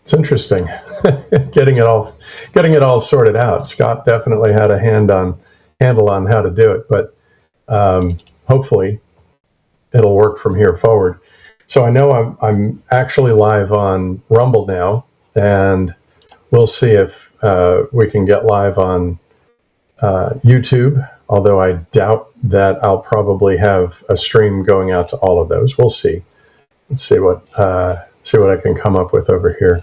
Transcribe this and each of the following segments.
It's interesting getting it all sorted out. Scott definitely had a handle on how to do it, but hopefully it'll work from here forward. So I know I'm actually live on Rumble now, and we'll see if we can get live on YouTube. Although I doubt that I'll probably have a stream going out to all of those. We'll see. Let's see what I can come up with over here.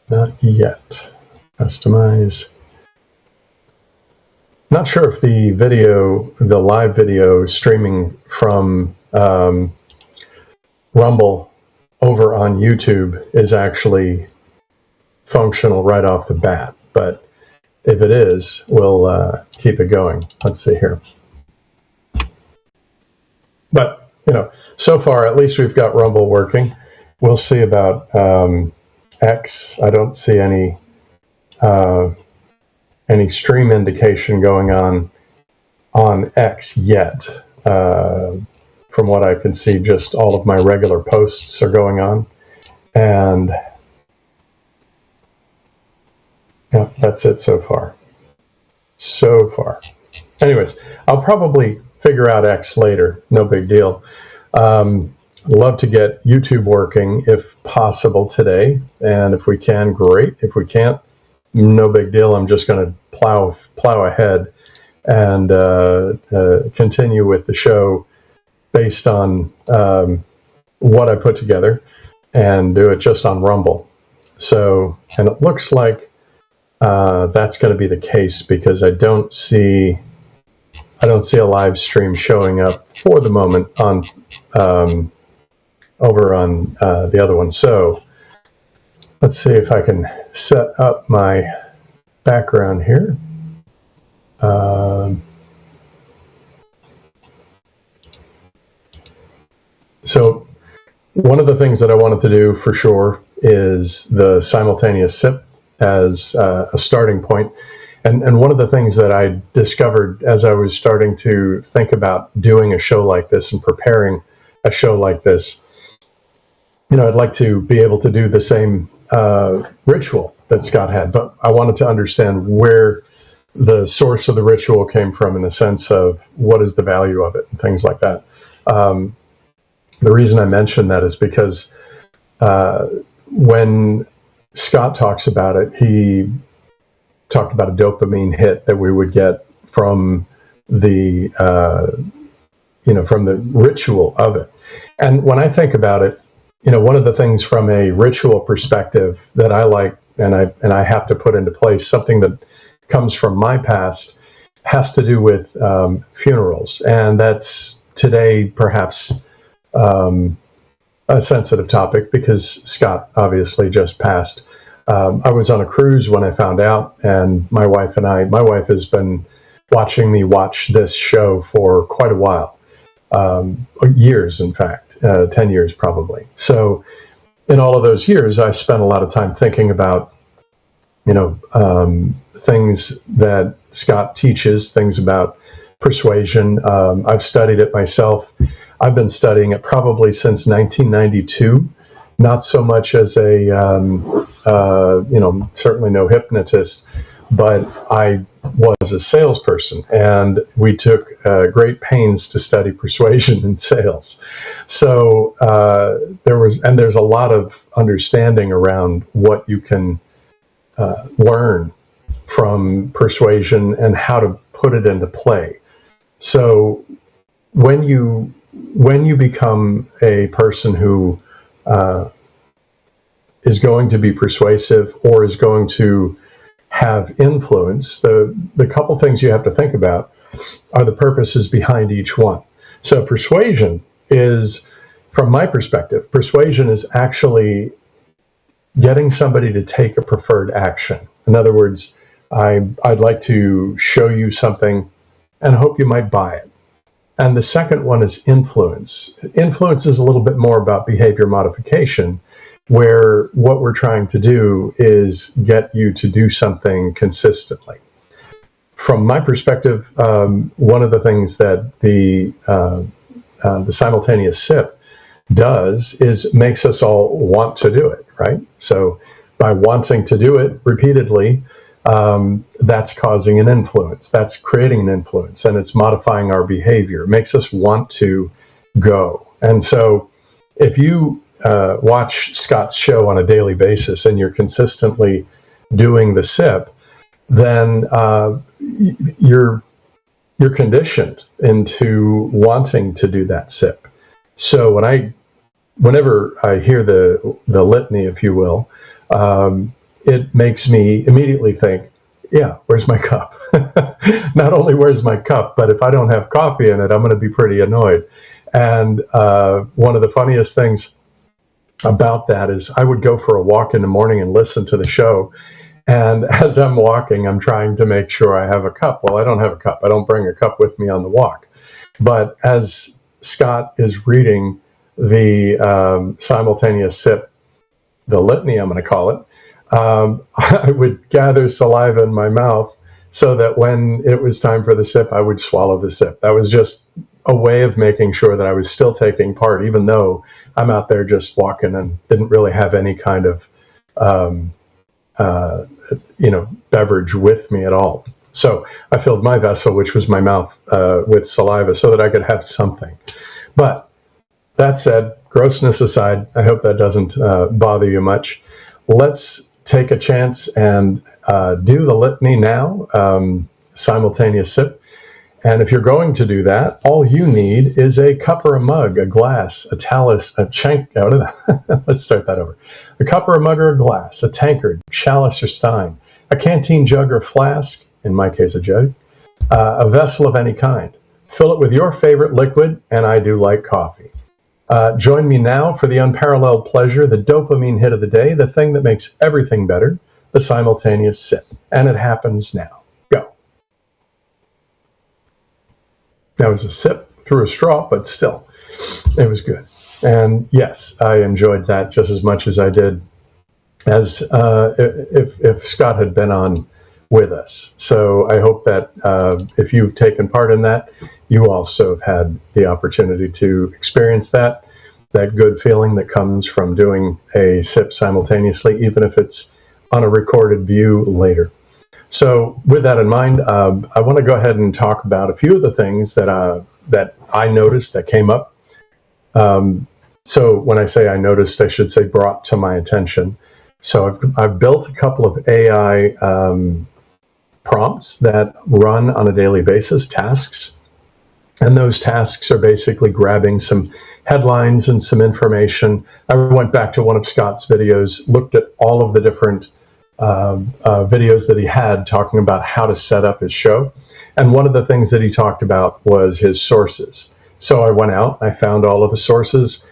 Not yet. Customize. Not sure if the live video streaming from Rumble over on YouTube is actually functional right off the bat, but if it is, we'll keep it going. Let's see here. But, so far, at least we've got Rumble working. We'll see about X. I don't see any stream indication going on X yet. From what I can see, just all of my regular posts are going on. And yeah, that's it so far. Anyways, I'll probably figure out X later. No big deal. Love to get YouTube working if possible today. And if we can, great. If we can't, no big deal. I'm just going to plow ahead and continue with the show based on what I put together and do it just on Rumble. So, and it looks like that's going to be the case because I don't see a live stream showing up for the moment on over on the other one. So let's see if I can set up my background here. So one of the things that I wanted to do for sure is the simultaneous sip as a starting point. And one of the things that I discovered as I was starting to think about doing a show like this and preparing a show like this, I'd like to be able to do the same ritual that Scott had, but I wanted to understand where the source of the ritual came from in the sense of what is the value of it and things like that. The reason I mention that is because when Scott talks about it, he talked about a dopamine hit that we would get from the from the ritual of it. And when I think about it, one of the things from a ritual perspective that I like and I have to put into place, something that comes from my past, has to do with funerals. And that's today perhaps a sensitive topic because Scott obviously just passed. I was on a cruise when I found out, and my wife has been watching me watch this show for quite a while, years, in fact, 10 years probably. So in all of those years, I spent a lot of time thinking about, things that Scott teaches, things about persuasion. I've studied it myself. I've been studying it probably since 1992, not so much as a, certainly no hypnotist, but I was a salesperson, and we took great pains to study persuasion in sales. So there's a lot of understanding around what you can learn from persuasion and how to put it into play. So when you become a person who is going to be persuasive or is going to have influence, the couple things you have to think about are the purposes behind each one. So persuasion is, from my perspective, persuasion is actually getting somebody to take a preferred action. In other words, I'd like to show you something and hope you might buy it. And the second one is influence. Influence is a little bit more about behavior modification, where what we're trying to do is get you to do something consistently. From my perspective, one of the things that the simultaneous sip does is makes us all want to do it, right? So by wanting to do it repeatedly, that's causing an influence. That's creating an influence, and it's modifying our behavior. It makes us want to go. And so if you watch Scott's show on a daily basis and you're consistently doing the sip, then you're conditioned into wanting to do that sip. So whenever I hear the litany, if you will, it makes me immediately think, yeah, where's my cup? Not only where's my cup, but if I don't have coffee in it, I'm going to be pretty annoyed. And one of the funniest things about that is I would go for a walk in the morning and listen to the show. And as I'm walking, I'm trying to make sure I have a cup. Well, I don't have a cup. I don't bring a cup with me on the walk. But as Scott is reading the simultaneous sip, the litany, I'm going to call it, I would gather saliva in my mouth so that when it was time for the sip, I would swallow the sip. That was just a way of making sure that I was still taking part, even though I'm out there just walking and didn't really have any kind of, beverage with me at all. So I filled my vessel, which was my mouth, with saliva so that I could have something. But that said, grossness aside, I hope that doesn't bother you much. Let's take a chance and do the litany now, simultaneous sip. And if you're going to do that, all you need is a cup or a mug, a glass, a talus, a let's start that over. A cup or a mug or a glass, a tankard, chalice or stein, a canteen jug or flask, in my case a jug, a vessel of any kind. Fill it with your favorite liquid, and I do like coffee. Join me now for the unparalleled pleasure, the dopamine hit of the day, the thing that makes everything better, the simultaneous sip. And it happens now. Go. That was a sip through a straw, but still, it was good. And yes, I enjoyed that just as much as I did as if Scott had been on with us. So I hope that if you've taken part in that, you also have had the opportunity to experience that good feeling that comes from doing a sip simultaneously, even if it's on a recorded view later. So with that in mind, I want to go ahead and talk about a few of the things that I noticed that came up. So when I say I noticed, I should say brought to my attention. So I've built a couple of AI prompts that run on a daily basis, tasks. And those tasks are basically grabbing some headlines and some information. I went back to one of Scott's videos, looked at all of the different videos that he had talking about how to set up his show. And one of the things that he talked about was his sources. So I went out, I found all of the sources,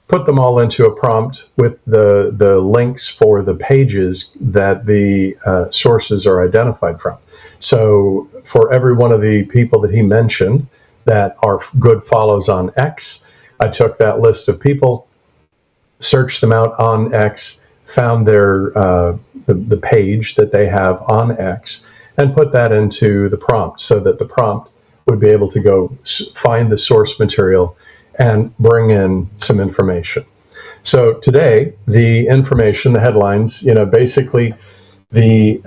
put them all into a prompt with the links for the pages that the sources are identified from. So for every one of the people that he mentioned that are good follows on X, I took that list of people, searched them out on X, found their the page that they have on X, and put that into the prompt so that the prompt would be able to go find the source material and bring in some information. So today, the information, the headlines, basically the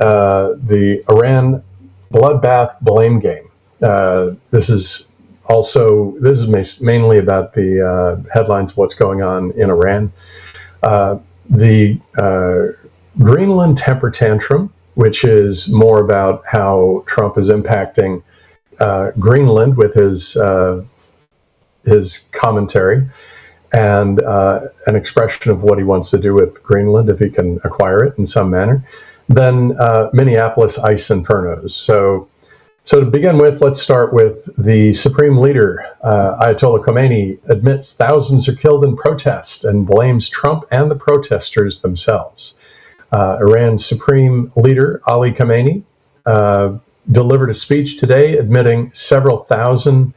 Iran bloodbath blame game. This is mainly about the headlines of what's going on in Iran. The Greenland temper tantrum, which is more about how Trump is impacting Greenland with his commentary and an expression of what he wants to do with Greenland if he can acquire it in some manner. Then Minneapolis ICE infernos. So to begin with, let's start with the Supreme Leader. Ayatollah Khomeini admits thousands are killed in protest and blames Trump and the protesters themselves. Iran's Supreme Leader, Ali Khamenei, delivered a speech today admitting several thousand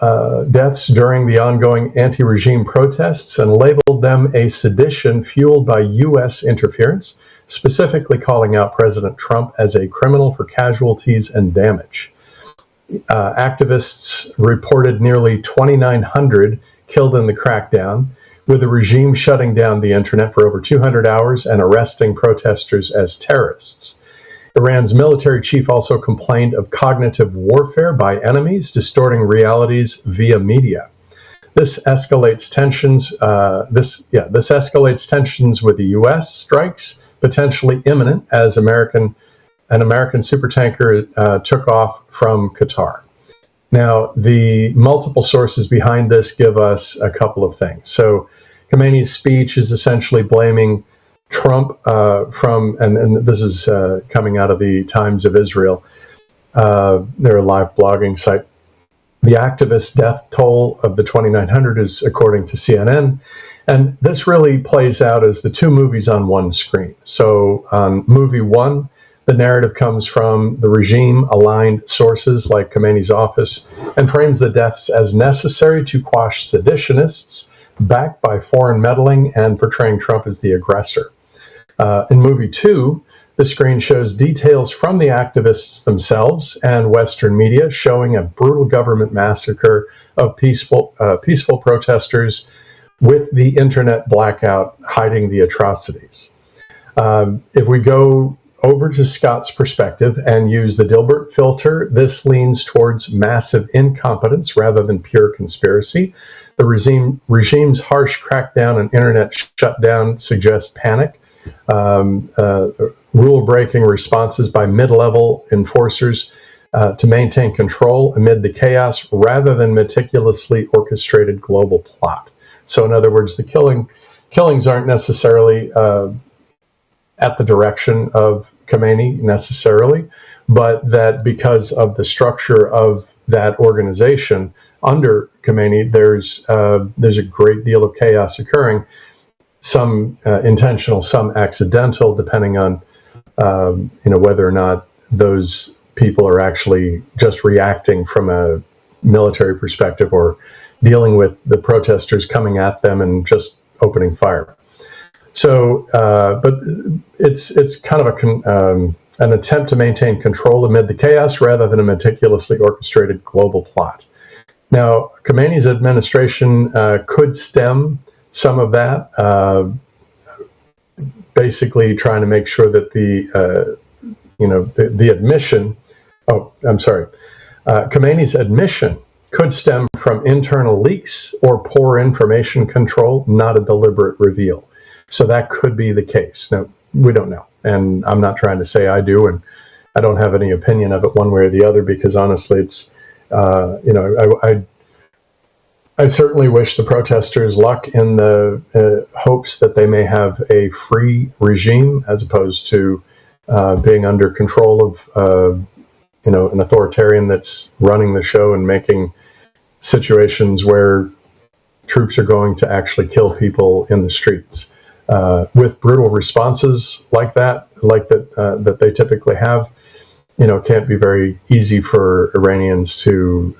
deaths during the ongoing anti-regime protests and labeled them a sedition fueled by U.S. interference, specifically calling out President Trump as a criminal for casualties and damage. Activists reported nearly 2,900 killed in the crackdown, with the regime shutting down the internet for over 200 hours and arresting protesters as terrorists. Iran's military chief also complained of cognitive warfare by enemies, distorting realities via media. This escalates tensions. This escalates tensions with the U.S. strikes, potentially imminent, as an American supertanker took off from Qatar. Now, the multiple sources behind this give us a couple of things. So, Khomeini's speech is essentially blaming Trump and this is coming out of the Times of Israel. They're a live blogging site. The activist death toll of the 2,900 is according to CNN. And this really plays out as the two movies on one screen. So on movie one, the narrative comes from the regime-aligned sources like Khomeini's office and frames the deaths as necessary to quash seditionists, backed by foreign meddling and portraying Trump as the aggressor. In movie two, the screen shows details from the activists themselves and Western media showing a brutal government massacre of peaceful protesters, with the internet blackout hiding the atrocities. If we go over to Scott's perspective and use the Dilbert filter, this leans towards massive incompetence rather than pure conspiracy. The regime's harsh crackdown and internet shutdown suggests panic. Rule-breaking responses by mid-level enforcers to maintain control amid the chaos rather than meticulously orchestrated global plot. So in other words, the killings aren't necessarily at the direction of Khomeini necessarily, but that because of the structure of that organization under Khomeini, there's a great deal of chaos occurring, some intentional, some accidental, depending on whether or not those people are actually just reacting from a military perspective or dealing with the protesters coming at them and just opening fire. So, but it's kind of an attempt to maintain control amid the chaos rather than a meticulously orchestrated global plot. Now, Khomeini's administration could stem some of that, basically trying to make sure that the admission. Oh, I'm sorry. Khomeini's admission could stem from internal leaks or poor information control, not a deliberate reveal. So that could be the case. Now, we don't know. And I'm not trying to say I do, and I don't have any opinion of it one way or the other, because honestly, it's, I certainly wish the protesters luck in the hopes that they may have a free regime as opposed to being under control of, an authoritarian that's running the show and making situations where troops are going to actually kill people in the streets. With brutal responses like that they typically have, it can't be very easy for Iranians to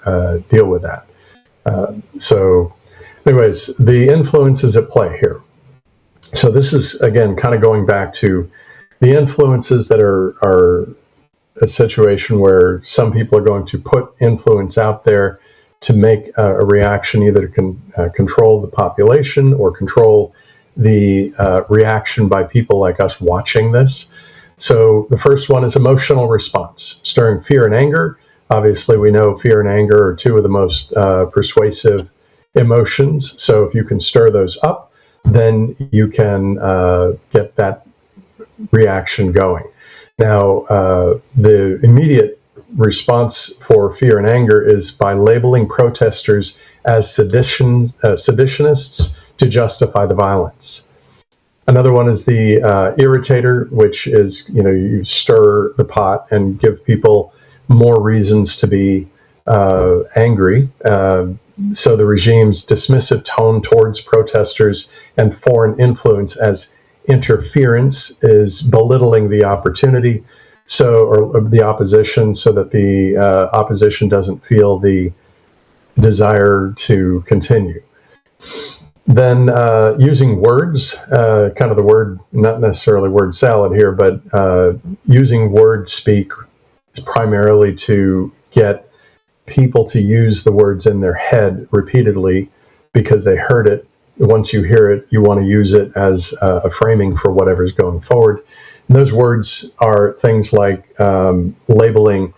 deal with that. So anyways, the influences at play here. So this is, again, kind of going back to the influences that are a situation where some people are going to put influence out there to make a reaction, either to control the population or control the reaction by people like us watching this. So the first one is emotional response, stirring fear and anger. Obviously, we know fear and anger are two of the most persuasive emotions. So if you can stir those up, then you can get that reaction going. Now, the immediate response for fear and anger is by labeling protesters as seditionists to justify the violence. Another one is the irritator, which is, you stir the pot and give people more reasons to be angry. So the regime's dismissive tone towards protesters and foreign influence as interference is belittling the opportunity, or the opposition, so that the opposition doesn't feel the desire to continue. Then using words, kind of the word, not necessarily word salad here, but using word speak primarily to get people to use the words in their head repeatedly, because they heard it. Once you hear it, you want to use it as a framing for whatever's going forward. And those words are things like labeling,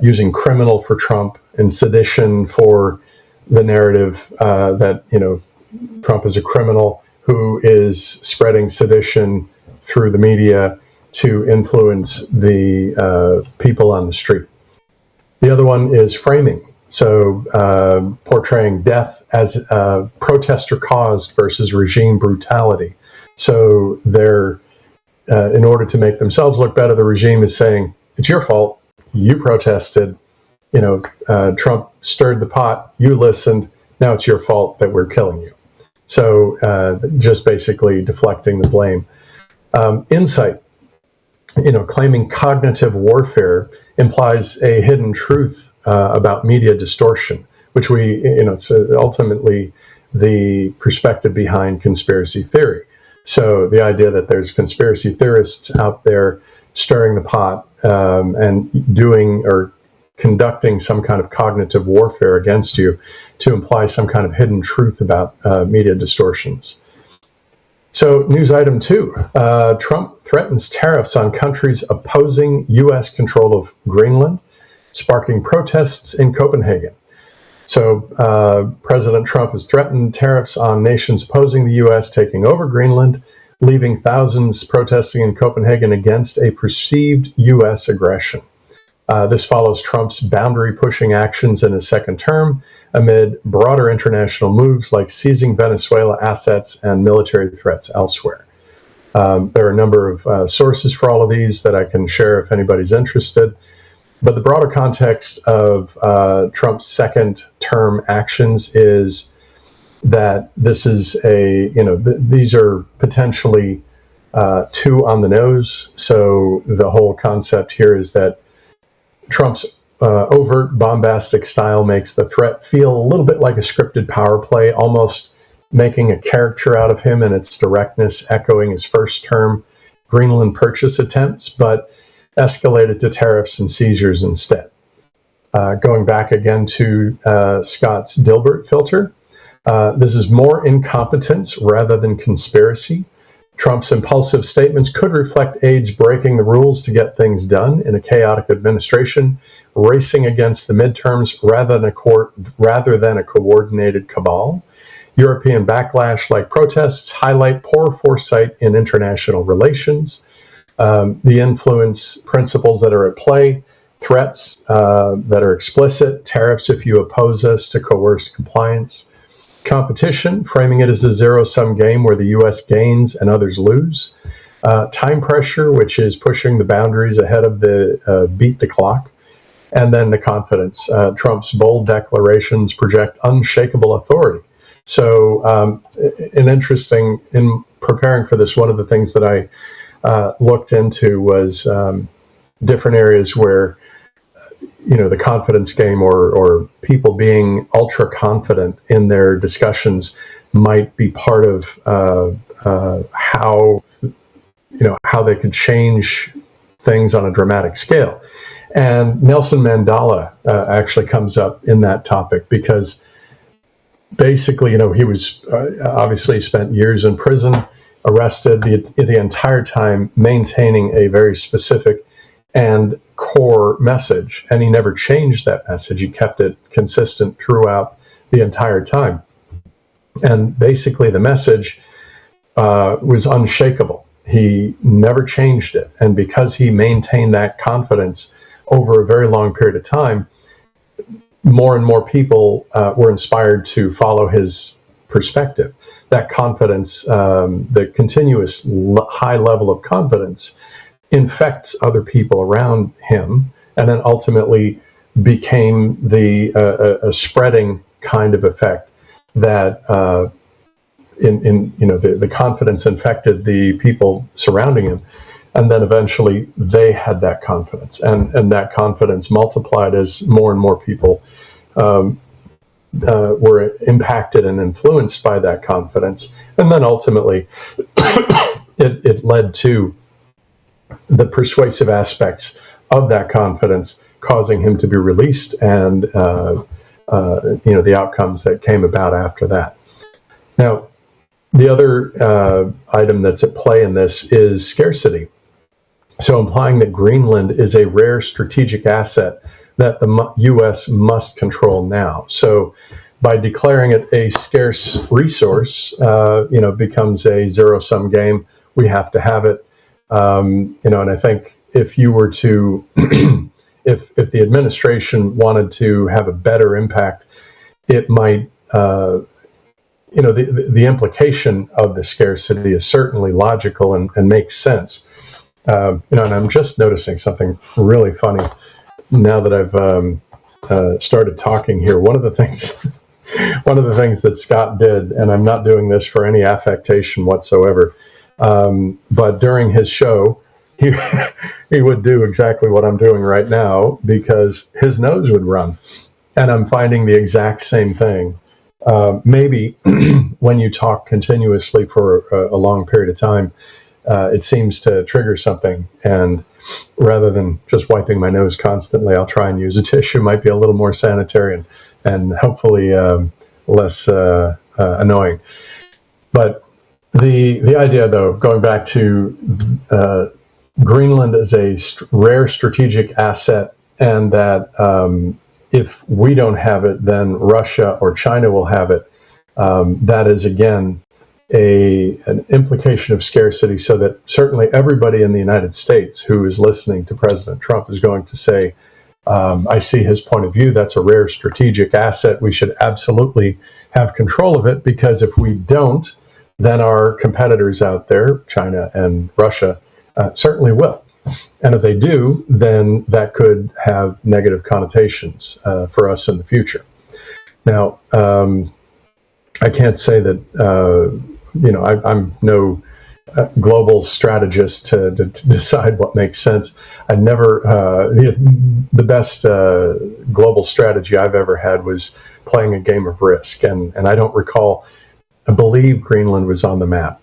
using criminal for Trump and sedition for the narrative that, Trump is a criminal who is spreading sedition through the media to influence the people on the street. The other one is framing. So portraying death as protester caused versus regime brutality. So they're, in order to make themselves look better, the regime is saying, it's your fault. You protested. Trump stirred the pot. You listened. Now it's your fault that we're killing you. So just basically deflecting the blame. Insight. Claiming cognitive warfare implies a hidden truth about media distortion, which it's ultimately the perspective behind conspiracy theory. So the idea that there's conspiracy theorists out there stirring the pot and doing or conducting some kind of cognitive warfare against you to imply some kind of hidden truth about media distortions. So news item 2, Trump threatens tariffs on countries opposing U.S. control of Greenland, sparking protests in Copenhagen. So President Trump has threatened tariffs on nations opposing the U.S. taking over Greenland, leaving thousands protesting in Copenhagen against a perceived U.S. aggression. This follows Trump's boundary-pushing actions in his second term amid broader international moves like seizing Venezuela assets and military threats elsewhere. There are a number of sources for all of these that I can share if anybody's interested. But the broader context of Trump's second term actions is that this is these are potentially too on the nose. So the whole concept here is that Trump's overt, bombastic style makes the threat feel a little bit like a scripted power play, almost making a character out of him and its directness, echoing his first term Greenland purchase attempts, but escalated to tariffs and seizures instead. Going back again to Scott's Dilbert filter, this is more incompetence rather than conspiracy. Trump's impulsive statements could reflect aides breaking the rules to get things done in a chaotic administration, racing against the midterms rather than a coordinated cabal. European backlash-like protests highlight poor foresight in international relations. The influence principles that are at play, threats that are explicit, tariffs if you oppose us to coerce compliance. Competition, framing it as a zero-sum game where the U.S. gains and others lose. Time pressure, which is pushing the boundaries ahead of the beat the clock. And then the confidence. Trump's bold declarations project unshakable authority. So in preparing for this, one of the things that I looked into was different areas where the confidence game or people being ultra confident in their discussions might be part of how they could change things on a dramatic scale. And Nelson Mandela actually comes up in that topic because basically, he was obviously spent years in prison, arrested the entire time, maintaining a very specific and core message, and he never changed that message. He kept it consistent throughout the entire time. And basically the message was unshakable. He never changed it. And because he maintained that confidence over a very long period of time, more and more people were inspired to follow his perspective. That confidence, the continuous high level of confidence, infects other people around him, and then ultimately became a spreading kind of effect that the confidence infected the people surrounding him, and then eventually they had that confidence, and that confidence multiplied as more and more people were impacted and influenced by that confidence, and then ultimately it led to the persuasive aspects of that confidence causing him to be released and the outcomes that came about after that. Now, the other item that's at play in this is scarcity. So implying that Greenland is a rare strategic asset that the U.S. must control now. So by declaring it a scarce resource, it becomes a zero-sum game. We have to have it. And I think if you were to, if the administration wanted to have a better impact, it might, the implication of the scarcity is certainly logical and makes sense. And I'm just noticing something really funny now that I've started talking here. One of the things that Scott did, and I'm not doing this for any affectation whatsoever, but during his show, he would do exactly what I'm doing right now because his nose would run. And I'm finding the exact same thing. Maybe when you talk continuously for a long period of time, it seems to trigger something. And rather than just wiping my nose constantly, I'll try and use a tissue. Might be a little more sanitary and hopefully less annoying. But the idea, though, going back to Greenland is a rare strategic asset, and that if we don't have it, then Russia or China will have it. That is, again, an implication of scarcity, so that certainly everybody in the United States who is listening to President Trump is going to say, I see his point of view. That's a rare strategic asset. We should absolutely have control of it, because if we don't, then our competitors out there, China and Russia, certainly will. And if they do, then that could have negative connotations for us in the future. Now, I can't say that, I'm no global strategist to decide what makes sense. I never, the best global strategy I've ever had was playing a game of Risk. And I don't recall, I believe Greenland was on the map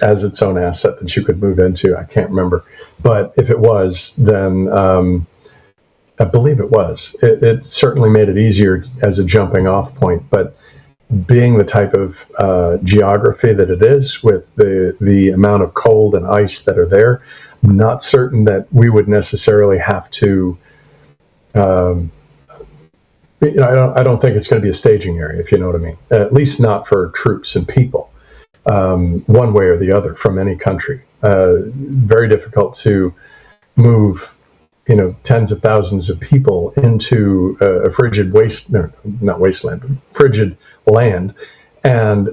as its own asset that you could move into. I can't remember. But if it was, then I believe it was. It certainly made it easier as a jumping off point. But being the type of geography that it is, with the amount of cold and ice that are there, I'm not certain that we would necessarily have to, I don't think it's going to be a staging area, if you know what I mean. At least not for troops and people, one way or the other, from any country. Very difficult to move, tens of thousands of people into a frigid frigid land, and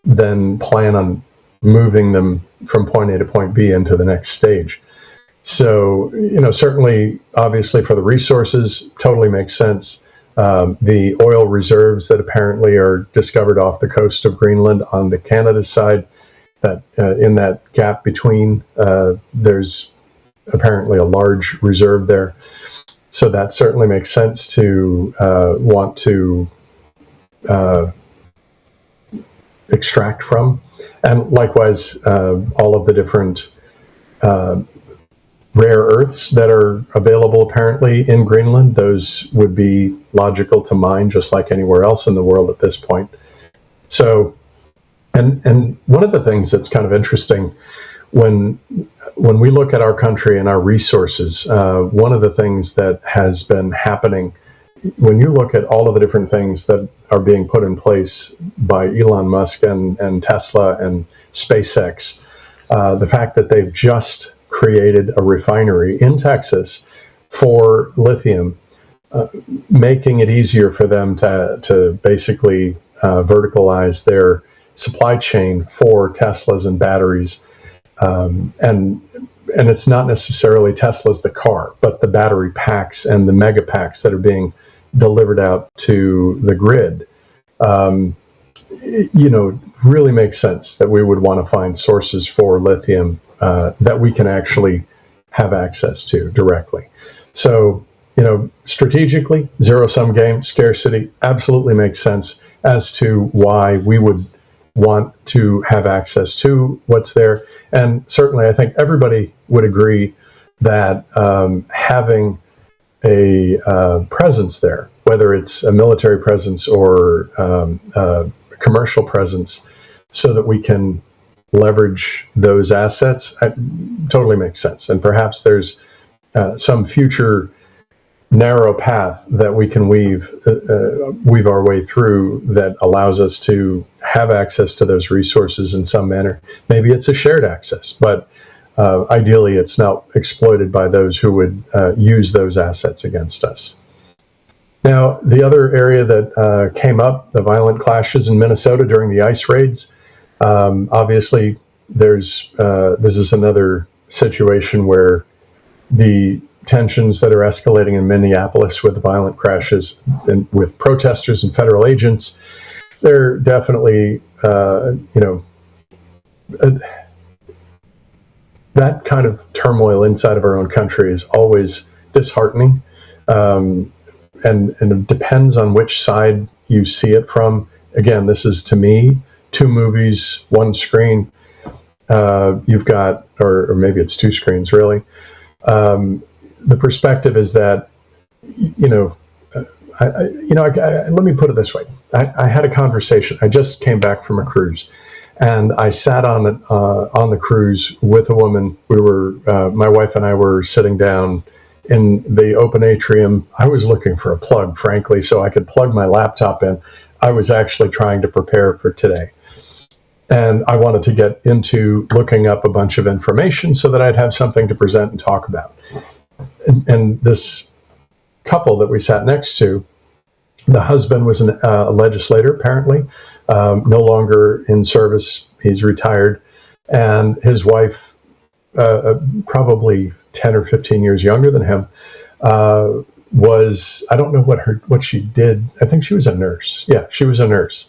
then plan on moving them from point A to point B into the next stage. So, certainly, obviously, for the resources, totally makes sense. The oil reserves that apparently are discovered off the coast of Greenland on the Canada side, that in that gap between, there's apparently a large reserve there. So that certainly makes sense to want to extract from. And likewise, all of the different rare earths that are available apparently in Greenland, those would be logical to mine just like anywhere else in the world at this point. So, and one of the things that's kind of interesting when we look at our country and our resources, one of the things that has been happening, when you look at all of the different things that are being put in place by Elon Musk and Tesla and SpaceX, the fact that they've just created a refinery in Texas for lithium, making it easier for them to basically verticalize their supply chain for Teslas and batteries. And it's not necessarily Tesla's the car, but the battery packs and the mega packs that are being delivered out to the grid. Really makes sense that we would want to find sources for lithium that we can actually have access to directly. So, strategically, zero-sum game, scarcity, absolutely makes sense as to why we would want to have access to what's there. And certainly I think everybody would agree that having a presence there whether it's a military presence or a commercial presence, so that we can leverage those assets, totally makes sense. And perhaps there's some future narrow path that we can weave our way through that allows us to have access to those resources in some manner. Maybe it's a shared access, but ideally it's not exploited by those who would use those assets against us. Now, the other area that came up, the violent clashes in Minnesota during the ICE raids, obviously this is another situation where the tensions that are escalating in Minneapolis with the violent crashes and with protesters and federal agents, they're definitely, that kind of turmoil inside of our own country is always disheartening. And it depends on which side you see it from. Again, this is, to me, 2 movies, 1 screen. You've got, or maybe it's 2 screens, really. The perspective is that, let me put it this way. I had a conversation. I just came back from a cruise, and I sat on the cruise with a woman. We were, my wife and I were sitting down in the open atrium. I was looking for a plug, frankly, so I could plug my laptop in. I was actually trying to prepare for today. And I wanted to get into looking up a bunch of information so that I'd have something to present and talk about. And this couple that we sat next to, the husband was a legislator, apparently, no longer in service. He's retired. And his wife, probably 10 or 15 years younger than him, was, I don't know what she did. I think she was a nurse. Yeah, she was a nurse.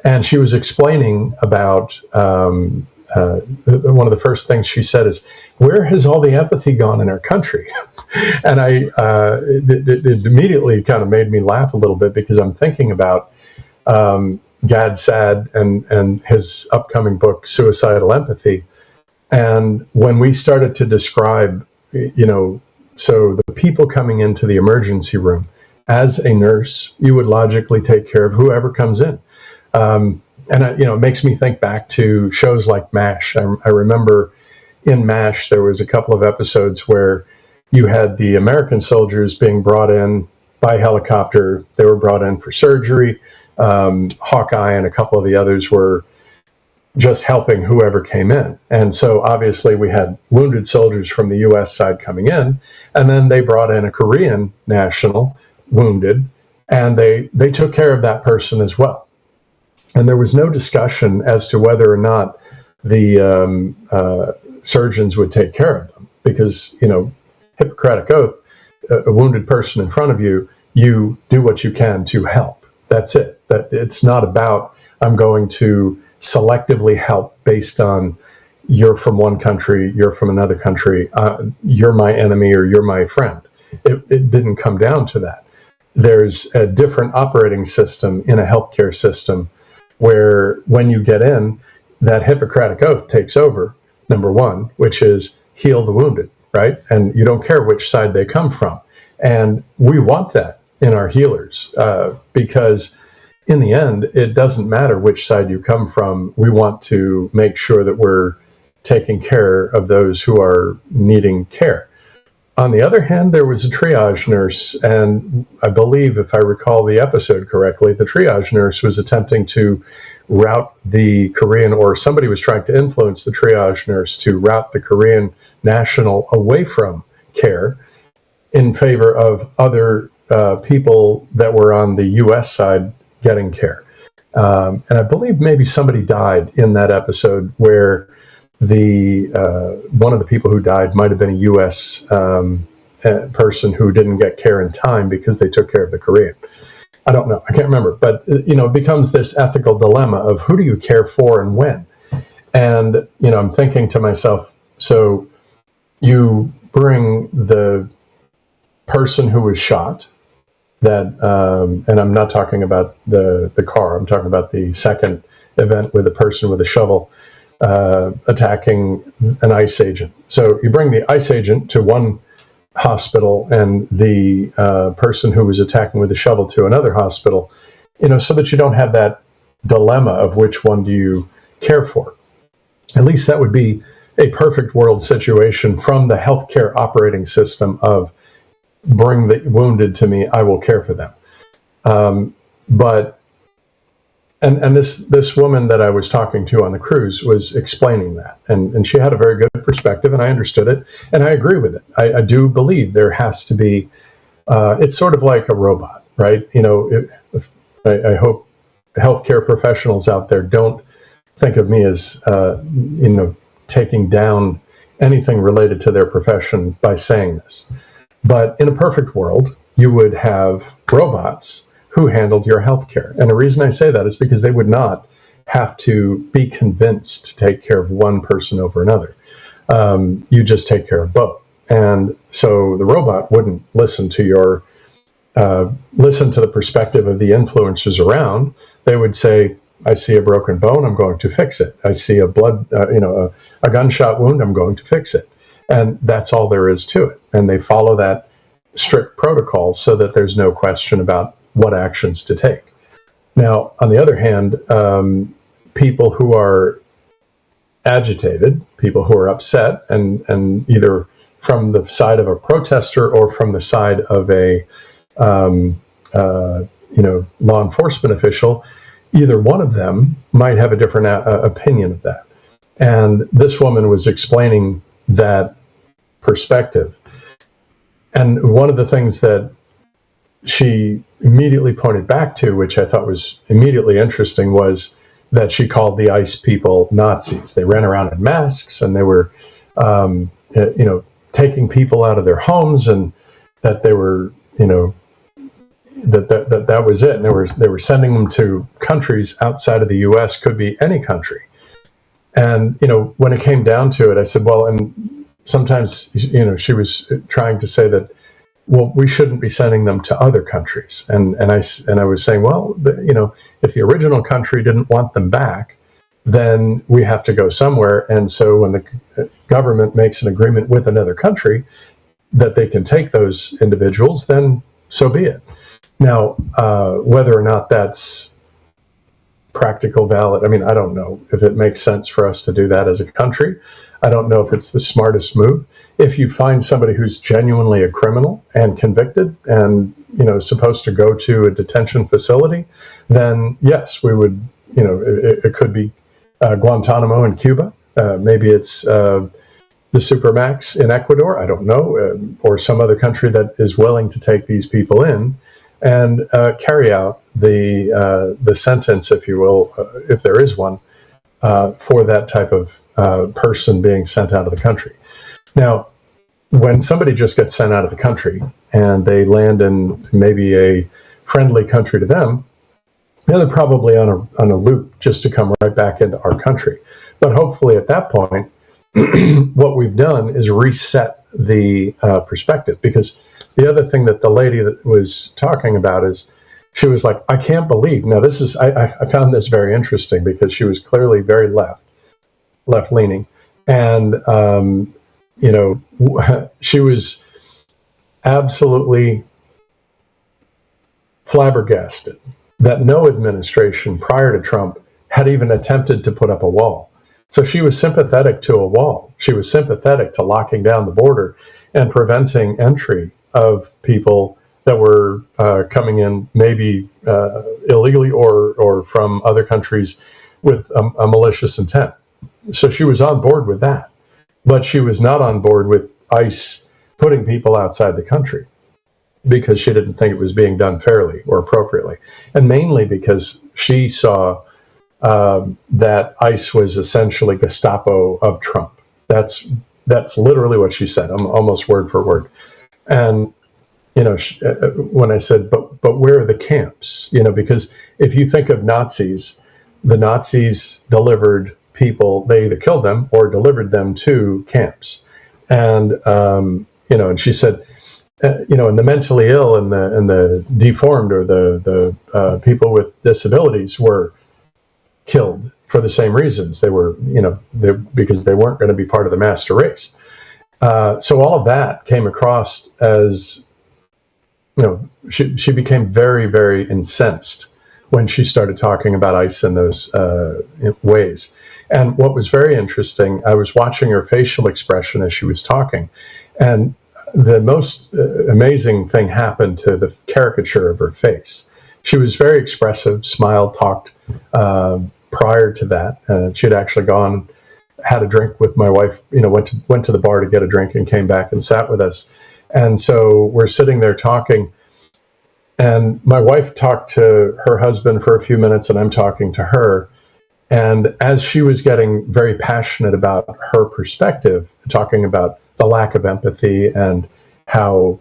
And she was explaining about, one of the first things she said is, where has all the empathy gone in our country? And it immediately kind of made me laugh a little bit, because I'm thinking about Gad Saad and his upcoming book, Suicidal Empathy. And when we started to describe, so the people coming into the emergency room, as a nurse, you would logically take care of whoever comes in. And it makes me think back to shows like MASH. I remember in MASH, there was a couple of episodes where you had the American soldiers being brought in by helicopter. They were brought in for surgery. Hawkeye and a couple of the others were just helping whoever came in. And so obviously we had wounded soldiers from the U.S. side coming in, and then they brought in a Korean national, wounded, and they took care of that person as well. And there was no discussion as to whether or not the surgeons would take care of them, because, Hippocratic Oath, a wounded person in front of you, you do what you can to help. That's it. That it's not about, I'm going to selectively help based on you're from one country, you're from another country, you're my enemy or you're my friend. It didn't come down to that. There's a different operating system in a healthcare system where when you get in, that Hippocratic Oath takes over, number one, which is heal the wounded, right? And you don't care which side they come from. And we want that in our healers, because in the end, it doesn't matter which side you come from. We want to make sure that we're taking care of those who are needing care. On the other hand, there was a triage nurse, and I believe, if I recall the episode correctly, the triage nurse was attempting to route the Korean, or somebody was trying to influence the triage nurse to route the Korean national away from care in favor of other people that were on the U.S. side getting care. And I believe maybe somebody died in that episode where the one of the people who died might have been a U.S. Person who didn't get care in time because they took care of the Korean. I don't know. I can't remember. But, it becomes this ethical dilemma of who do you care for and when? And, I'm thinking to myself, so you bring the person who was shot, that, and I'm not talking about the car, I'm talking about the second event with a person with a shovel attacking an ICE agent. So you bring the ICE agent to one hospital and the person who was attacking with a shovel to another hospital, so that you don't have that dilemma of which one do you care for. At least that would be a perfect world situation from the healthcare operating system of bring the wounded to me, I will care for them. But this woman that I was talking to on the cruise was explaining that, and she had a very good perspective, and I understood it, and I agree with it. I do believe there has to be. It's sort of like a robot, right? I hope healthcare professionals out there don't think of me as taking down anything related to their profession by saying this. But in a perfect world, you would have robots who handled your healthcare. And the reason I say that is because they would not have to be convinced to take care of one person over another. You just take care of both. And so the robot wouldn't listen to the perspective of the influencers around. They would say, I see a broken bone, I'm going to fix it. I see a gunshot wound, I'm going to fix it. And that's all there is to it. And they follow that strict protocol so that there's no question about what actions to take. Now, on the other hand, people who are agitated, people who are upset, and either from the side of a protester or from the side of a law enforcement official, either one of them might have a different opinion of that. And this woman was explaining that perspective. And one of the things that she immediately pointed back to, which I thought was immediately interesting, was that she called the ICE people Nazis. They ran around in masks, and they were, taking people out of their homes, and that they were, that was it. And they were sending them to countries outside of the U.S., could be any country. And when it came down to it, I said, well, and sometimes she was trying to say that, well, we shouldn't be sending them to other countries. And I was saying, well, if the original country didn't want them back, then we have to go somewhere. And so when the government makes an agreement with another country that they can take those individuals, then so be it. Now, whether or not that's practical, valid, I don't know if it makes sense for us to do that as a country. I don't know if it's the smartest move. If you find somebody who's genuinely a criminal and convicted and, supposed to go to a detention facility, then yes, we would, it could be Guantanamo in Cuba. Maybe it's the Supermax in Ecuador. I don't know, or some other country that is willing to take these people in and carry out the sentence, if you will, if there is one, for that type of person being sent out of the country. Now, when somebody just gets sent out of the country and they land in maybe a friendly country to them, they're probably on a loop just to come right back into our country. But hopefully at that point, what we've done is reset the perspective. Because the other thing that the lady that was talking about is, she was like, I can't believe. Now this is, I found this very interesting because she was clearly very left-leaning. And, she was absolutely flabbergasted that no administration prior to Trump had even attempted to put up a wall. So she was sympathetic to a wall. She was sympathetic to locking down the border and preventing entry of people that were coming in maybe illegally or from other countries with a malicious intent. So she was on board with that. But she was not on board with ICE putting people outside the country because she didn't think it was being done fairly or appropriately. And mainly because she saw that ICE was essentially Gestapo of Trump. That's literally what she said, almost word for word. And when I said, but where are the camps? Because if you think of Nazis, the Nazis delivered people, they either killed them or delivered them to camps. And, and she said, and the mentally ill and the deformed or the people with disabilities were killed for the same reasons. They were, because they weren't going to be part of the master race. So all of that came across as, she became very, very incensed when she started talking about ICE in those ways. And what was very interesting, I was watching her facial expression as she was talking, and the most amazing thing happened to the caricature of her face. She was very expressive, smiled, talked. Prior to that, she had actually gone, had a drink with my wife, went to the bar to get a drink and came back and sat with us. And so we're sitting there talking, and my wife talked to her husband for a few minutes, and I'm talking to her. And as she was getting very passionate about her perspective, talking about the lack of empathy and how,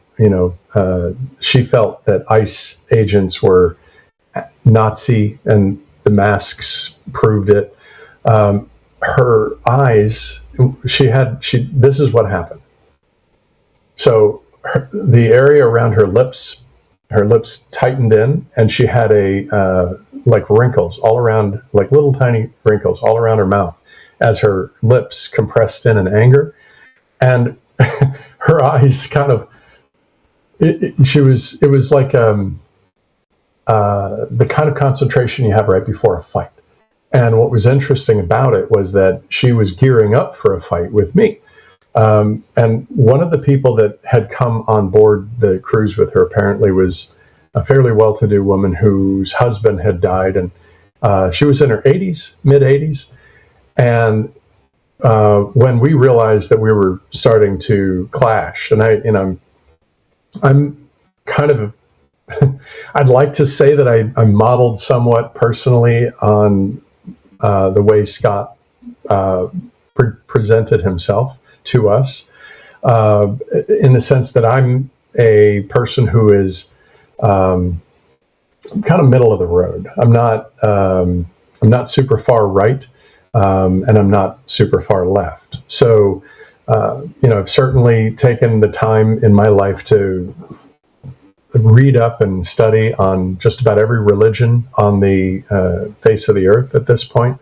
she felt that ICE agents were Nazi and the masks proved it. Her eyes, this is what happened. So the area around her lips tightened in, and she had like wrinkles all around, like little tiny wrinkles all around her mouth as her lips compressed in anger. And her eyes kind of, it was like the kind of concentration you have right before a fight. And what was interesting about it was that she was gearing up for a fight with me. And one of the people that had come on board the cruise with her apparently was a fairly well-to-do woman whose husband had died, and she was in her 80s, mid-80s. And when we realized that we were starting to clash, and I'm kind of, I'd like to say that I modeled somewhat personally on the way Scott presented himself to us, in the sense that I'm a person who is kind of middle of the road. I'm not super far right, and I'm not super far left. So, I've certainly taken the time in my life to read up and study on just about every religion on the face of the earth at this point.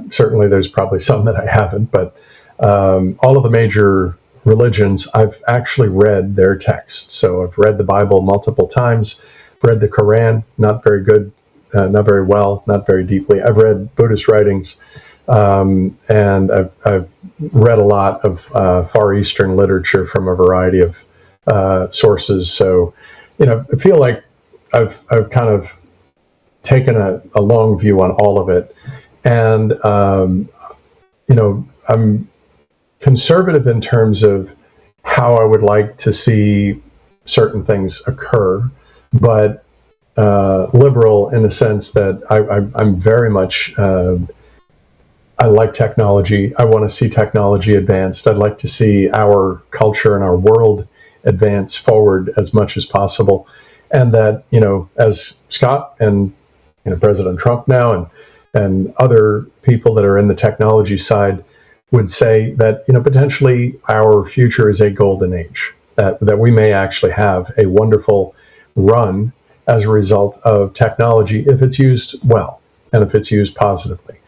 Certainly there's probably some that I haven't, but all of the major religions, I've actually read their texts. So I've read the Bible multiple times, read the Quran, not very good, not very well, not very deeply. I've read Buddhist writings, and I've read a lot of Far Eastern literature from a variety of sources. So, I feel like I've kind of taken a long view on all of it. And, I'm conservative in terms of how I would like to see certain things occur, but liberal in the sense that I'm very much, I like technology. I want to see technology advanced. I'd like to see our culture and our world advance forward as much as possible. And that, as Scott and President Trump now and other people that are in the technology side would say that, potentially our future is a golden age, that we may actually have a wonderful run as a result of technology if it's used well and if it's used positively.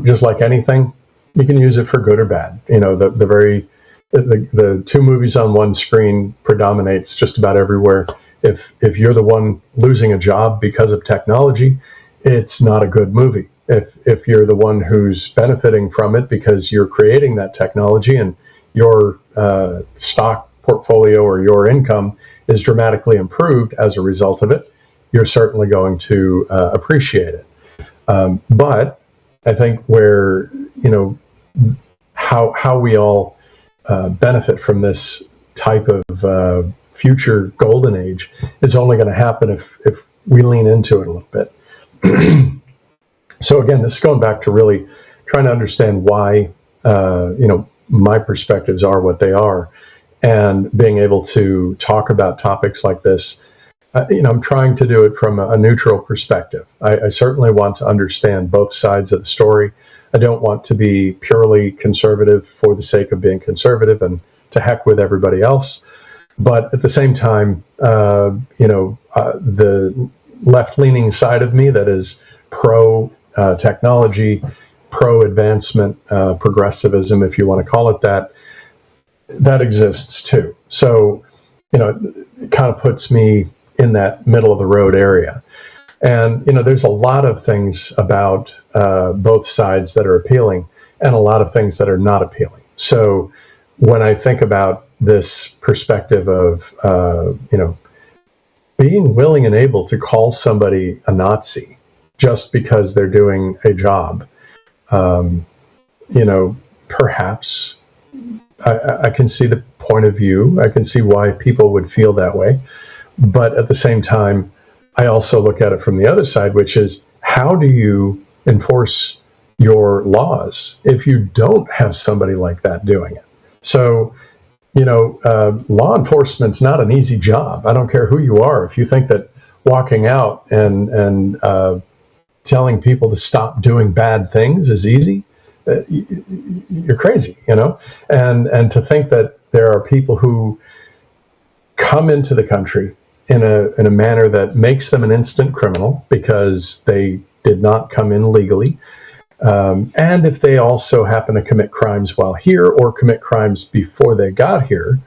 Just like anything, you can use it for good or bad. The two movies on one screen predominates just about everywhere. If you're the one losing a job because of technology, it's not a good movie. If you're the one who's benefiting from it because you're creating that technology and your stock portfolio or your income is dramatically improved as a result of it, you're certainly going to appreciate it. But I think where, how we all benefit from this type of future golden age is only going to happen if we lean into it a little bit. So again, this is going back to really trying to understand why, my perspectives are what they are, and being able to talk about topics like this. I'm trying to do it from a neutral perspective. I certainly want to understand both sides of the story. I don't want to be purely conservative for the sake of being conservative and to heck with everybody else. But at the same time, the left-leaning side of me that is pro-technology, pro-advancement, progressivism, if you want to call it that, that exists too. So, it kind of puts me in that middle of the road area. And, there's a lot of things about both sides that are appealing and a lot of things that are not appealing. So when I think about this perspective of, being willing and able to call somebody a Nazi just because they're doing a job, perhaps I can see the point of view. I can see why people would feel that way. But at the same time, I also look at it from the other side, which is, how do you enforce your laws if you don't have somebody like that doing it? So, law enforcement's not an easy job. I don't care who you are. If you think that walking out and telling people to stop doing bad things is easy, you're crazy, and to think that there are people who come into the country in a manner that makes them an instant criminal because they did not come in legally. And if they also happen to commit crimes while here or commit crimes before they got here,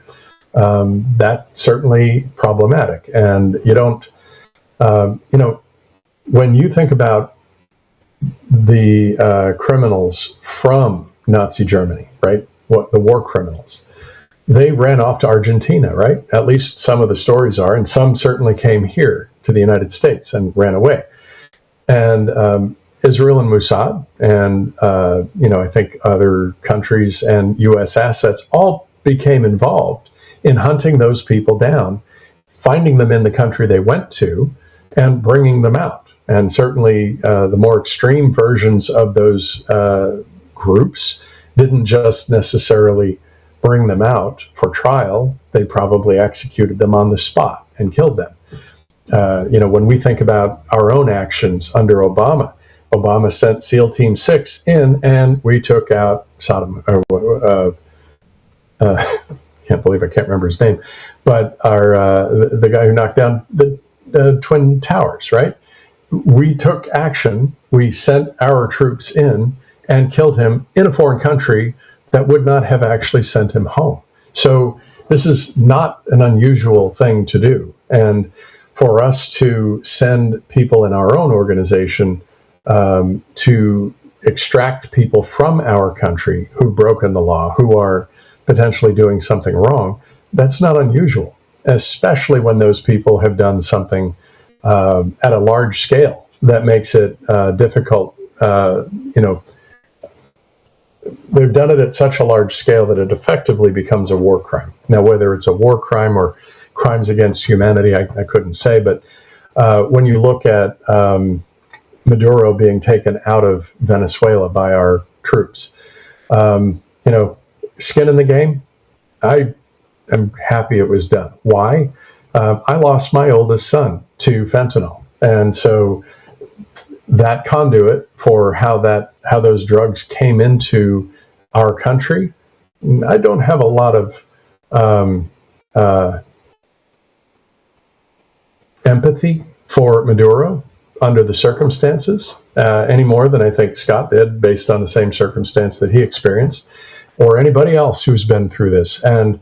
that's certainly problematic. And you don't, when you think about the criminals from Nazi Germany, right? The war criminals, they ran off to Argentina, right? At least some of the stories are, and some certainly came here to the United States and ran away. And Israel and Mossad, and I think other countries and U.S. assets all became involved in hunting those people down, finding them in the country they went to, and bringing them out. And certainly the more extreme versions of those groups didn't just necessarily bring them out for trial. They probably executed them on the spot and killed them. When we think about our own actions under Obama sent SEAL Team 6 in, and we took out can't believe I can't remember his name, but the guy who knocked down the Twin Towers, right? We took action. We sent our troops in and killed him in a foreign country that would not have actually sent him home. So this is not an unusual thing to do. And for us to send people in our own organization to extract people from our country who've broken the law, who are potentially doing something wrong, that's not unusual, especially when those people have done something at a large scale that makes it difficult. They've done it at such a large scale that it effectively becomes a war crime. Now, whether it's a war crime or crimes against humanity, I couldn't say. But when you look at Maduro being taken out of Venezuela by our troops, skin in the game, I am happy it was done. Why? I lost my oldest son to fentanyl. And so that conduit for how those drugs came into our country, I don't have a lot of empathy for Maduro under the circumstances, any more than I think Scott did based on the same circumstance that he experienced, or anybody else who's been through this. And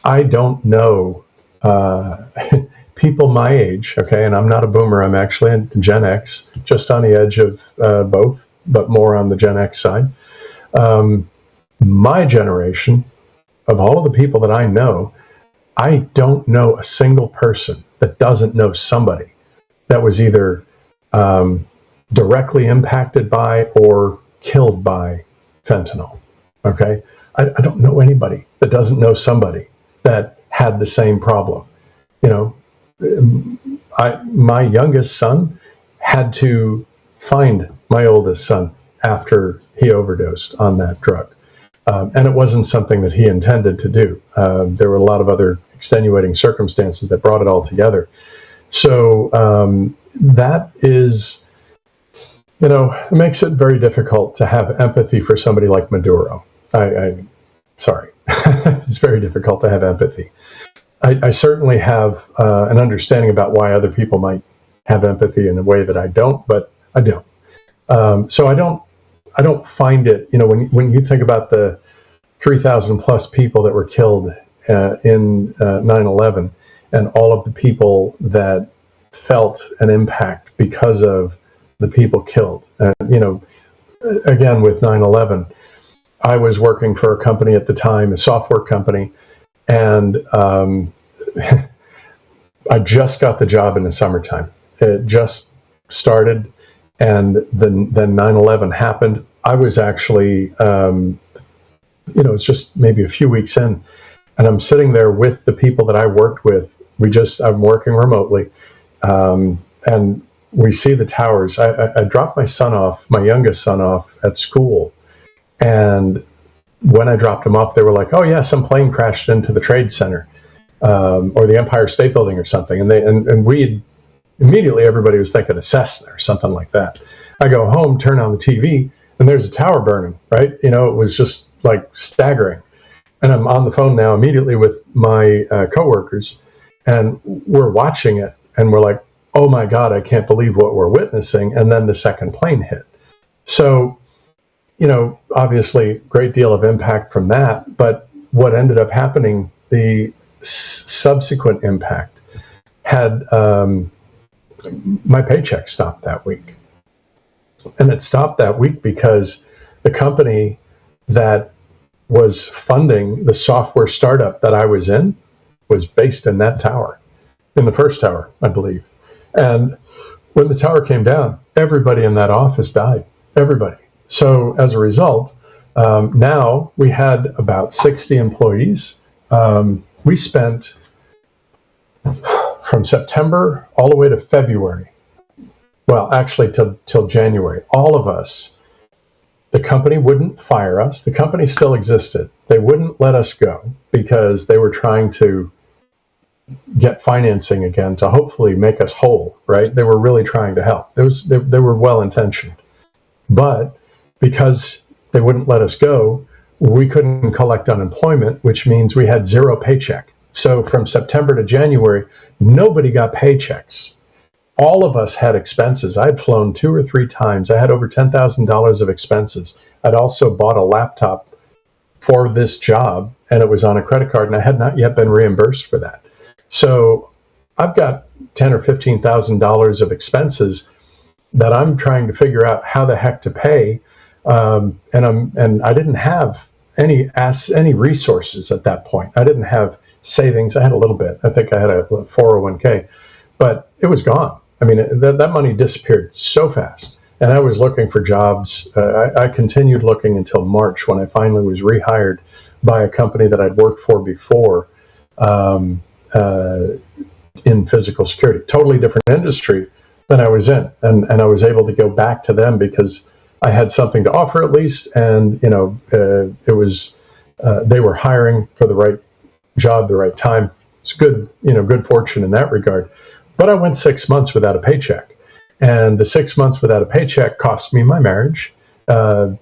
I don't know people my age, okay, and I'm not a boomer, I'm actually a Gen X, just on the edge of both, but more on the Gen X side. My generation, of all of the people that I know, I don't know a single person that doesn't know somebody that was either directly impacted by or killed by fentanyl, okay? I don't know anybody that doesn't know somebody that had the same problem. My youngest son had to find my oldest son after he overdosed on that drug. And it wasn't something that he intended to do. There were a lot of other extenuating circumstances that brought it all together. So that is, it makes it very difficult to have empathy for somebody like Maduro. Sorry, it's very difficult to have empathy. I certainly have an understanding about why other people might have empathy in a way that I don't, but I don't. So I don't find it, when you think about the 3,000 plus people that were killed in 9/11, and all of the people that felt an impact because of the people killed. Again, with 9/11, I was working for a company at the time, a software company, and I just got the job in the summertime. It just started, and then 9/11 happened. I was actually, it's just maybe a few weeks in, and I'm sitting there with the people that I worked with. I'm working remotely, and we see the towers. I dropped my youngest son off at school, and when I dropped him off, they were like, "Oh yeah, some plane crashed into the Trade Center, or the Empire State Building or something." And we immediately, everybody was thinking a Cessna or something like that. I go home, turn on the TV, and there's a tower burning, right? It was just like staggering. And I'm on the phone now immediately with my coworkers, and we're watching it, and we're like, "Oh my God, I can't believe what we're witnessing." And then the second plane hit. So, obviously, great deal of impact from that. But what ended up happening, the subsequent impact had my paycheck stopped that week. And it stopped that week because the company that was funding the software startup that I was in was based in that tower, in the first tower, I believe. And when the tower came down, everybody in that office died, everybody. So as a result, now we had about 60 employees. We spent from September all the way to February, well, actually till January, all of us, the company wouldn't fire us. The company still existed. They wouldn't let us go because they were trying to get financing again to hopefully make us whole, right? They were really trying to help. They were well-intentioned. But because they wouldn't let us go, we couldn't collect unemployment, which means we had zero paycheck. So from September to January, nobody got paychecks. All of us had expenses. I had flown 2 or 3 times. I had over $10,000 of expenses. I'd also bought a laptop for this job, and it was on a credit card, and I had not yet been reimbursed for that. So I've got $10,000 or $15,000 of expenses that I'm trying to figure out how the heck to pay, and I didn't have any resources at that point. I didn't have savings. I had a little bit. I think I had a 401k, but it was gone. I mean, that money disappeared so fast. And I was looking for jobs. I continued looking until March, when I finally was rehired by a company that I'd worked for before in physical security. Totally different industry than I was in. And I was able to go back to them because I had something to offer at least. And, it was, they were hiring for the right job, the right time. It's good, good fortune in that regard. But I went 6 months without a paycheck. And the 6 months without a paycheck cost me my marriage. It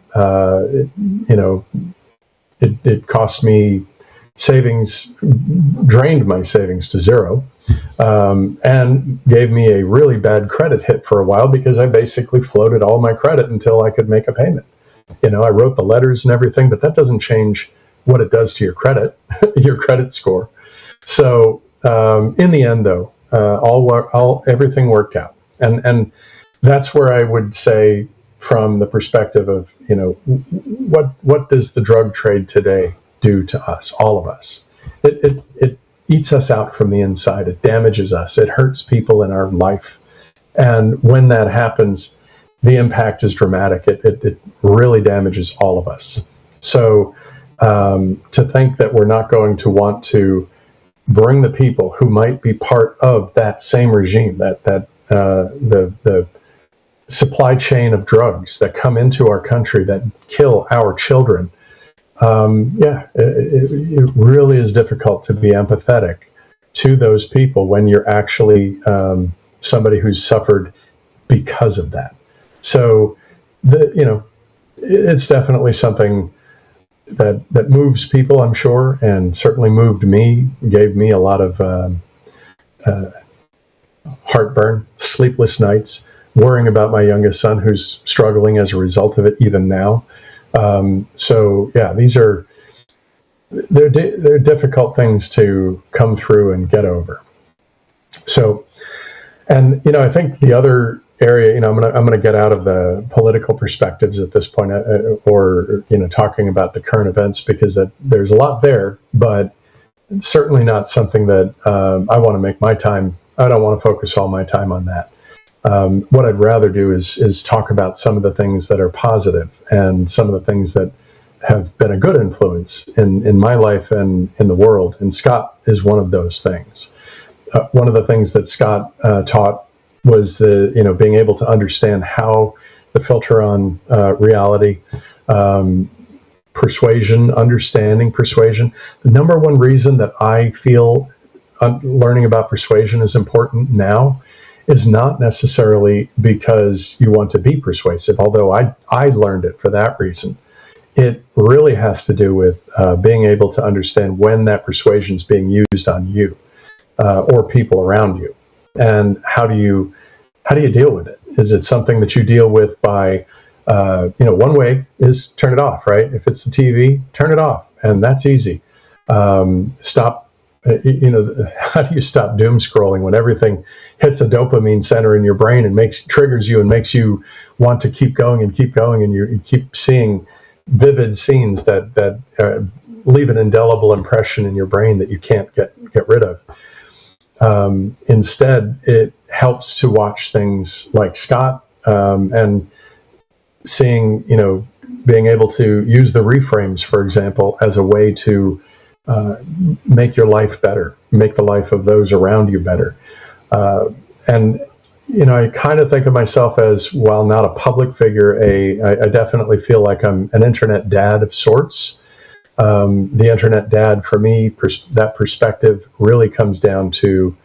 cost me savings, drained my savings to zero, and gave me a really bad credit hit for a while because I basically floated all my credit until I could make a payment. I wrote the letters and everything, but that doesn't change what it does to your credit, your credit score. So in the end, though, everything worked out. And that's where I would say, from the perspective of, what does the drug trade today do to us, all of us? It eats us out from the inside. It damages us. It hurts people in our life. And when that happens, the impact is dramatic. It really damages all of us. So to think that we're not going to want to bring the people who might be part of that same regime, that the supply chain of drugs that come into our country that kill our children, it really is difficult to be empathetic to those people when you're actually somebody who's suffered because of that. So it's definitely something that moves people, I'm sure, and certainly moved me, gave me a lot of heartburn, sleepless nights, worrying about my youngest son who's struggling as a result of it even now. These are they're difficult things to come through and get over. So, and I think the other area, I'm gonna get out of the political perspectives at this point, or talking about the current events, because there's a lot there, but certainly not something that I want to make my time. I don't want to focus all my time on that. What I'd rather do is talk about some of the things that are positive and some of the things that have been a good influence in my life and in the world. And Scott is one of those things. One of the things that Scott taught was being able to understand how the filter on reality, persuasion, understanding persuasion. The number one reason that I feel learning about persuasion is important now is not necessarily because you want to be persuasive, although I learned it for that reason. It really has to do with being able to understand when that persuasion is being used on you or people around you, and how do you deal with it? Is it something that you deal with by one way is turn it off, right? If it's the TV, turn it off, and that's easy. Stop. How do you stop doom scrolling when everything hits a dopamine center in your brain and triggers you and makes you want to keep going, and you keep seeing vivid scenes that leave an indelible impression in your brain that you can't get rid of. Instead, it helps to watch things like Scott and seeing, being able to use the reframes, for example, as a way to make your life better, make the life of those around you better. And I kind of think of myself as, while not a public figure, I definitely feel like I'm an internet dad of sorts. The internet dad, for me, that perspective really comes down to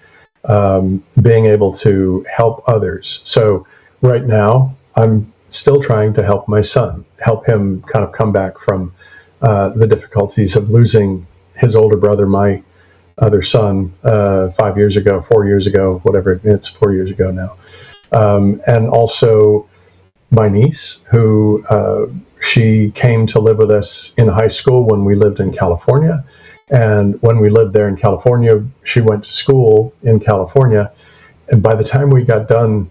being able to help others. So right now, I'm still trying to help my son, help him kind of come back from the difficulties of losing his older brother, my other son, 4 years ago, whatever, it's 4 years ago now. And also my niece, who she came to live with us in high school when we lived in California. And when we lived there in California, she went to school in California. And by the time we got done,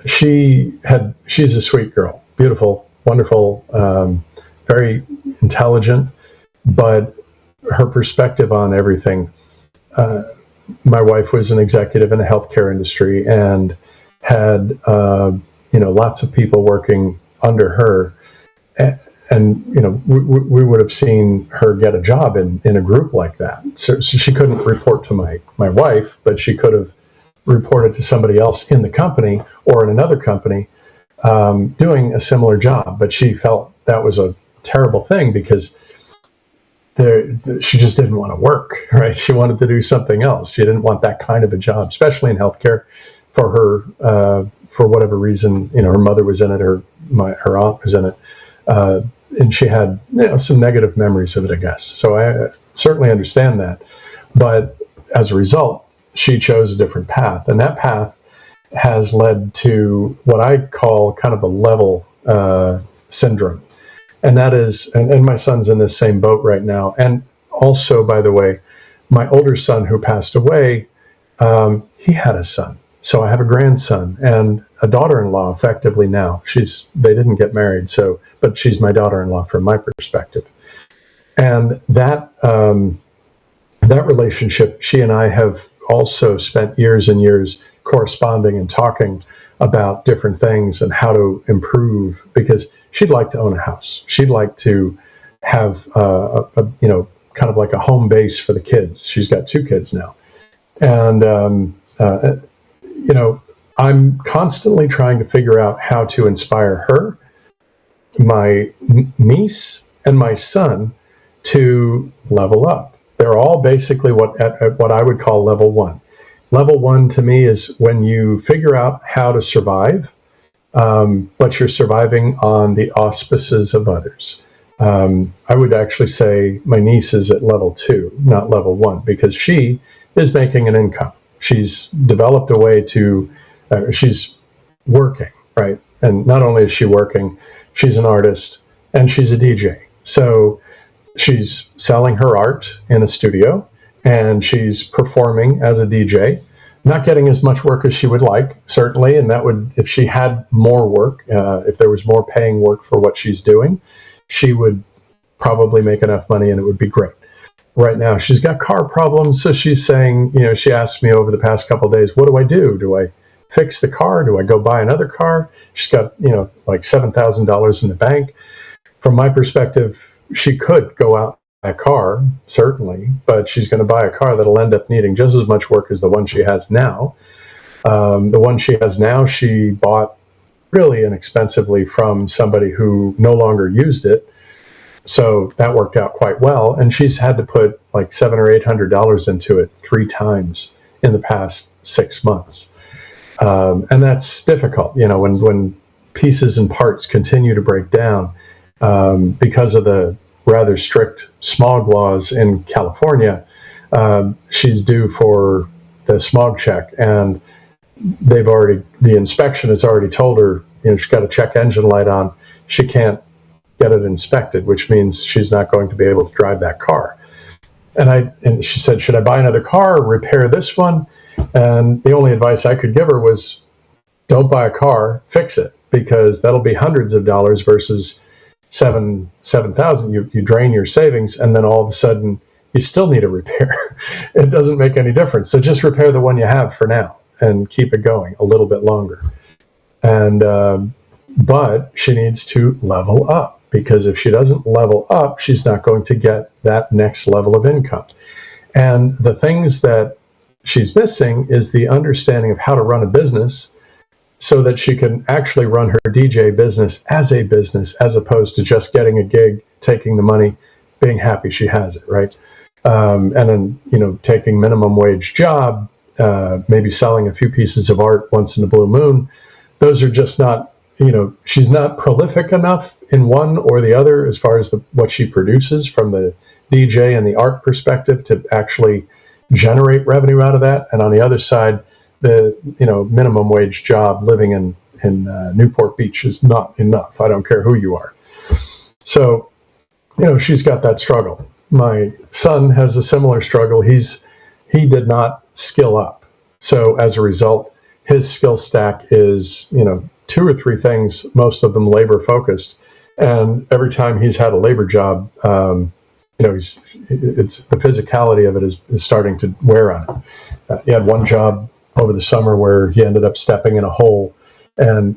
she's a sweet girl, beautiful, wonderful, very intelligent, but her perspective on everything. My wife was an executive in the healthcare industry and had, lots of people working under her. And we would have seen her get a job in a group like that. So she couldn't report to my wife, but she could have reported to somebody else in the company or in another company doing a similar job. But she felt that was a terrible thing because she just didn't want to work, right? She wanted to do something else. She didn't want that kind of a job, especially in healthcare. For her, for whatever reason, her mother was in it, her aunt was in it, and she had some negative memories of it, I guess. So I certainly understand that. But as a result, she chose a different path, and that path has led to what I call kind of a level syndrome. And that is, and my son's in this same boat right now. And also, by the way, my older son who passed away, he had a son. So I have a grandson and a daughter-in-law effectively now. They didn't get married, but she's my daughter-in-law from my perspective. And that relationship, she and I have also spent years and years corresponding and talking about different things and how to improve, because she'd like to own a house. She'd like to have kind of like a home base for the kids. She's got 2 kids now. And I'm constantly trying to figure out how to inspire her, my niece, and my son to level up. They're all basically what I would call level 1. Level 1 to me is when you figure out how to survive, but you're surviving on the auspices of others. I would actually say my niece is at level 2, not level 1, because she is making an income. She's developed a way to, she's working, right? And not only is she working, she's an artist and she's a DJ. So she's selling her art in a studio, and she's performing as a DJ, not getting as much work as she would like, certainly. And that would, if she had more work, if there was more paying work for what she's doing, she would probably make enough money and it would be great. Right now, she's got car problems. So she's saying, she asked me over the past couple of days, what do I do? Do I fix the car? Do I go buy another car? She's got, like $7,000 in the bank. From my perspective, she could go out and buy a car, certainly, but she's going to buy a car that'll end up needing just as much work as the one she has now. The one she has now, she bought really inexpensively from somebody who no longer used it. So that worked out quite well. And she's had to put like $700 or $800 into it 3 times in the past 6 months. And that's difficult, when pieces and parts continue to break down because of the rather strict smog laws in California. She's due for the smog check, and the inspection has already told her, she's got a check engine light on. She can't get it inspected, which means she's not going to be able to drive that car. And she said, should I buy another car or repair this one? And the only advice I could give her was, don't buy a car, fix it, because that'll be hundreds of dollars versus $7,000. You drain your savings, and then all of a sudden you still need a repair. It doesn't make any difference. So just repair the one you have for now and keep it going a little bit longer. And but she needs to level up, because if she doesn't level up, she's not going to get that next level of income. And the things that she's missing is the understanding of how to run a business so that she can actually run her DJ business, as opposed to just getting a gig, taking the money, being happy she has it, right? And then, taking minimum wage job, maybe selling a few pieces of art once in a blue moon. Those are just not, she's not prolific enough in one or the other as far as what she produces from the DJ and the art perspective to actually generate revenue out of that. And on the other side, the minimum wage job living in Newport Beach is not enough. I don't care who you are. So, she's got that struggle. My son has a similar struggle. He did not skill up. So as a result, his skill stack is, 2 or 3 things, most of them labor focused. And every time he's had a labor job, it's the physicality of it is starting to wear on it. He had one job over the summer where he ended up stepping in a hole and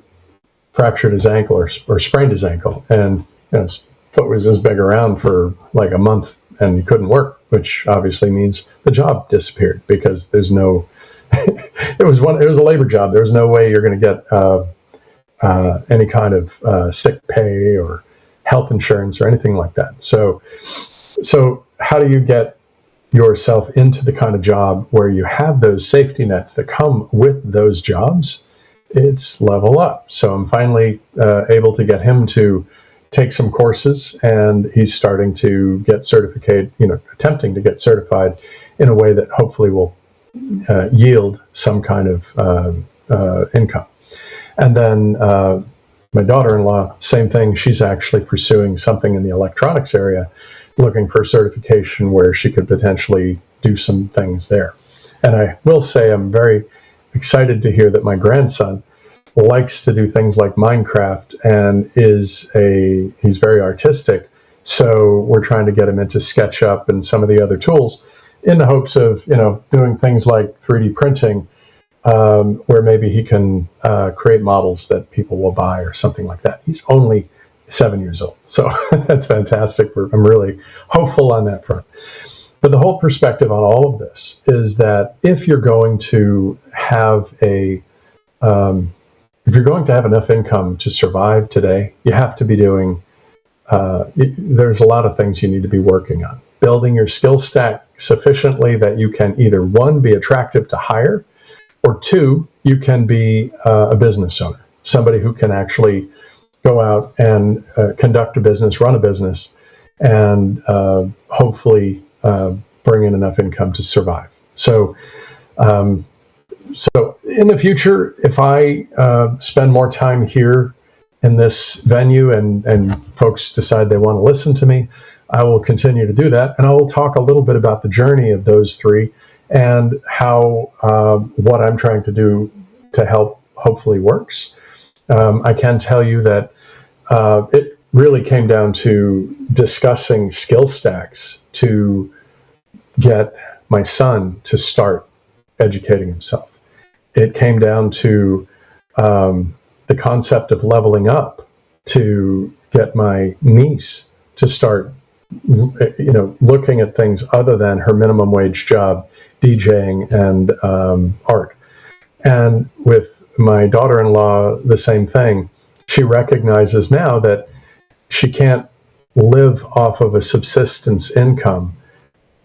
fractured his ankle or sprained his ankle. And his foot was this big around for like a month and he couldn't work, which obviously means the job disappeared because there's no, it was a labor job. There was no way you're going to get any kind of sick pay or health insurance or anything like that. So how do you get yourself into the kind of job where you have those safety nets that come with those jobs? It's level up. So I'm finally able to get him to take some courses, and he's starting to get certified, attempting to get certified in a way that hopefully will yield some kind of income. And then my daughter-in-law, same thing. She's actually pursuing something in the electronics area, looking for certification where she could potentially do some things there. And I will say I'm very excited to hear that my grandson likes to do things like Minecraft and he's very artistic. So we're trying to get him into SketchUp and some of the other tools in the hopes of, doing things like 3D printing, where maybe he can create models that people will buy or something like that. He's only 7 years old. So that's fantastic. I'm really hopeful on that front. But the whole perspective on all of this is that if you're going to have enough income to survive today, you have to be doing, there's a lot of things you need to be working on. Building your skill stack sufficiently that you can either, 1, be attractive to hire, or 2, you can be a business owner, somebody who can actually go out and conduct a business, run a business, and hopefully bring in enough income to survive. So in the future, if I spend more time here in this venue and folks decide they want to listen to me, I will continue to do that. And I will talk a little bit about the journey of those three and how what I'm trying to do to help hopefully works. I can tell you that it really came down to discussing skill stacks to get my son to start educating himself. It came down to the concept of leveling up to get my niece to start, looking at things other than her minimum wage job, DJing and art. And with my daughter-in-law, the same thing. She recognizes now that she can't live off of a subsistence income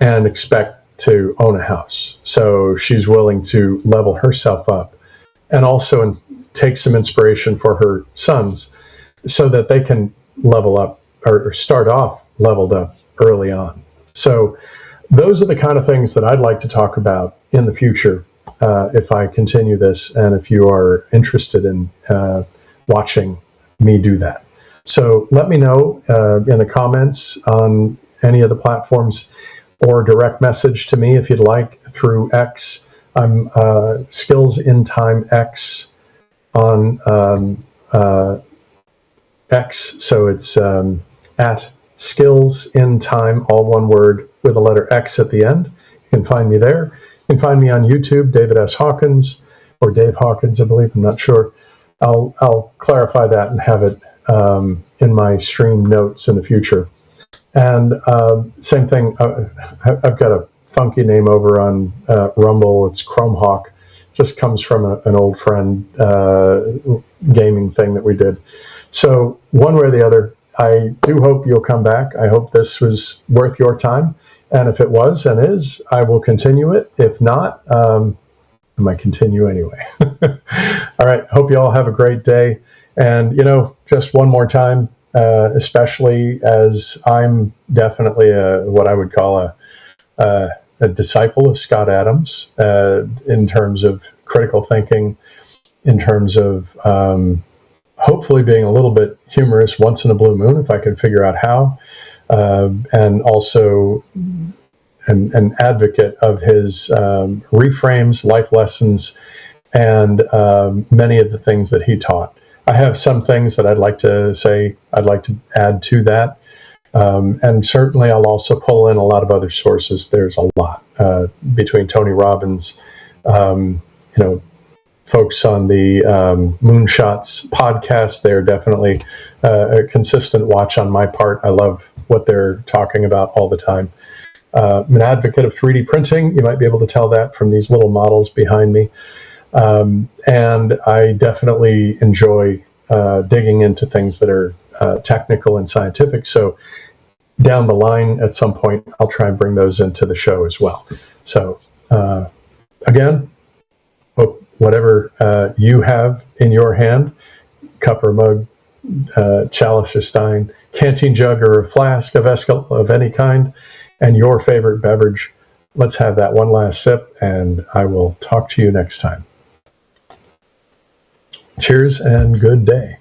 and expect to own a house. So she's willing to level herself up and also take some inspiration for her sons so that they can level up or start off leveled up early on. So those are the kind of things that I'd like to talk about in the future if I continue this and if you are interested in watching me do that. So let me know in the comments on any of the platforms or direct message to me if you'd like through X. I'm Skills in Time X on X. So it's at Skills in Time, all one word with a letter X at the end. You can find me there. You can find me on YouTube, David S. Hawkins, or Dave Hawkins, I believe. I'm not sure. I'll clarify that and have it in my stream notes in the future. And same thing, I've got a funky name over on Rumble. It's Chromehawk. Just comes from an old friend gaming thing that we did. So one way or the other, I do hope you'll come back. I hope this was worth your time. And if it was and is, I will continue it. If not, I might continue anyway. All right. Hope you all have a great day. And, just one more time, especially as I'm definitely what I would call a disciple of Scott Adams in terms of critical thinking, in terms of hopefully being a little bit humorous once in a blue moon, if I could figure out how, and also an advocate of his reframes, life lessons, and many of the things that he taught. I have some things that I'd like to add to that. And certainly I'll also pull in a lot of other sources. There's a lot between Tony Robbins, folks on the Moonshots podcast. They're definitely a consistent watch on my part. I love what they're talking about all the time. I'm an advocate of 3D printing. You might be able to tell that from these little models behind me. And I definitely enjoy digging into things that are technical and scientific. So down the line, at some point, I'll try and bring those into the show as well. So again, hope whatever you have in your hand, cup or mug, chalice or stein, canteen jug or a flask of any kind, and your favorite beverage, let's have that one last sip, and I will talk to you next time. Cheers and good day.